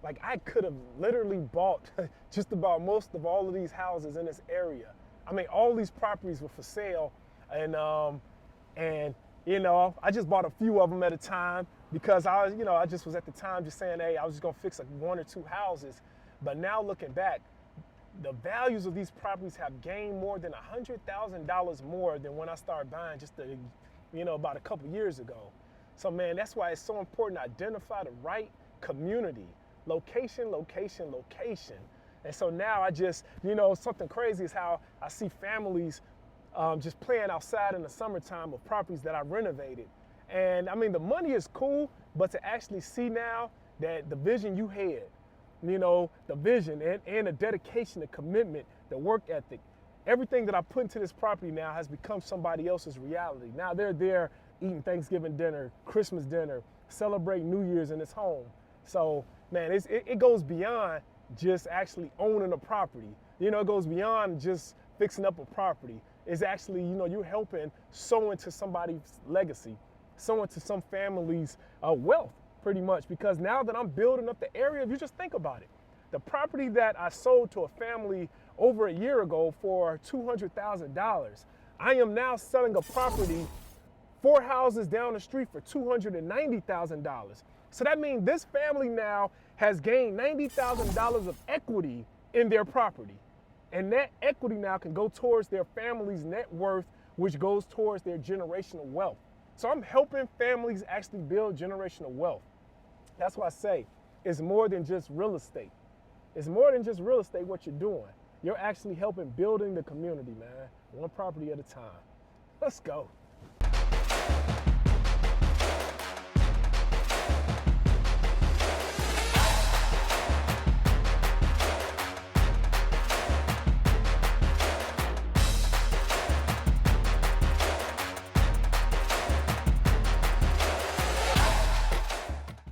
Like I could have literally bought just about most of all of these houses in this area. I mean, all these properties were for sale, and you know, I just bought a few of them at a time because I just was at the time just saying, hey, I was just gonna fix like one or two houses. But now looking back, the values of these properties have gained more than $100,000 more than when I started buying just about a couple years ago. So man, that's why it's so important to identify the right community, location, location, location. And so now I just, something crazy is how I see families just playing outside in the summertime of properties that I renovated. And I mean, the money is cool, but to actually see now that the vision you had, the vision and the dedication, the commitment, the work ethic, everything that I put into this property now has become somebody else's reality. Now they're there eating Thanksgiving dinner, Christmas dinner, celebrating New Year's in this home. So man, it goes beyond just actually owning a property. It goes beyond just fixing up a property. It's actually, you're helping sow into somebody's legacy, sow into some family's wealth, pretty much. Because now that I'm building up the area, if you just think about it, the property that I sold to a family over a year ago for $200,000, I am now selling a property 4 houses down the street for $290,000. So that means this family now has gained $90,000 of equity in their property. And that equity now can go towards their family's net worth, which goes towards their generational wealth. So I'm helping families actually build generational wealth. That's why I say it's more than just real estate. It's more than just real estate what you're doing. You're actually helping building the community, man, one property at a time. Let's go.